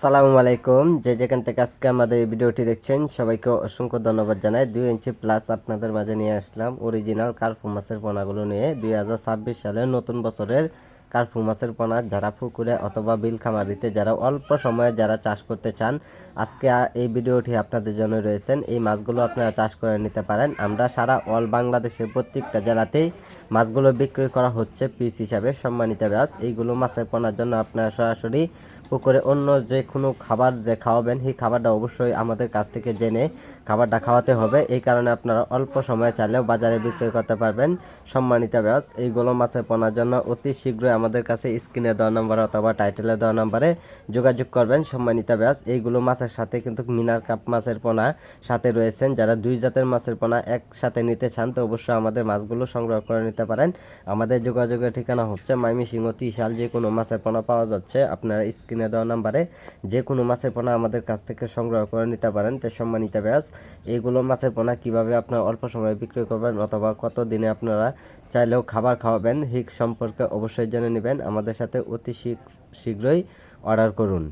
সালামু আলাইকুম। যে যেখান থেকে আজকে আমাদের এই ভিডিওটি দেখছেন সবাইকে অসংখ্য ধন্যবাদ জানাই। 2 ইঞ্চি প্লাস আপনাদের মাঝে নিয়ে আসলাম অরিজিনাল কার্পু মাছের পোনাগুলো নিয়ে 2026 সালের নতুন বছরের কার্পু মাছের পোনা যারা পুকুরে অথবা বিল খামারিতে যারা অল্প সময়ে যারা চাষ করতে চান, আজকে এই ভিডিওটি আপনাদের জন্য রয়েছেন। এই মাছগুলো আপনারা চাষ করে নিতে পারেন। আমরা সারা অল বাংলাদেশের প্রত্যেকটা জেলাতেই মাছগুলো বিক্রি করা হচ্ছে পিস হিসাবে। সম্মানিত ব্যাস এইগুলো মাছের পোনার জন্য আপনারা সরাসরি পুকুরে অন্য যে কোনো খাবার যে খাওয়াবেন সেই খাবারটা অবশ্যই আমাদের কাছ থেকে জেনে খাবারটা খাওয়াতে হবে। এই কারণে আপনারা অল্প সময় চাইলেও বাজারে বিক্রি করতে পারবেন। সম্মানিত ব্যাস এইগুলো মাছের পোনার জন্য অতি শীঘ্রই আমাদের কাছে স্ক্রিনে দেওয়া নাম্বার অথবা টাইটেলে দেওয়া নাম্বারে যোগাযোগ করবেন। সম্মানিত ব্যাস এইগুলো মাছের সাথে কিন্তু মিনার কাপ মাছের পোনা সাথে রয়েছেন। যারা দুই জাতের মাছের পোনা একসাথে নিতে চান তো অবশ্যই আমাদের মাছগুলো সংগ্রহ করে নিতে পারেন। আমাদের যোগাযোগের ঠিকানা হচ্ছে ময়মনসিংহ ত্রিশাল। যে কোনো মাছের পোনা পাওয়া যাচ্ছে, আপনারা স্ক্রিনে দেওয়া নাম্বারে যে কোনো মাছের পোনা আমাদের কাছ থেকে সংগ্রহ করে নিতে পারেন। তো সম্মানিত ব্যাস এইগুলো মাছের পোনা কিভাবে আপনারা অল্প সময়ে বিক্রি করবেন অথবা কত দিনে আপনারা চাইলেও খাবার খাওয়াবেন সেই সম্পর্কে অবশ্যই জেনে নেবেন। আমাদের সাথে অতি শীঘ্রই অর্ডার করুন।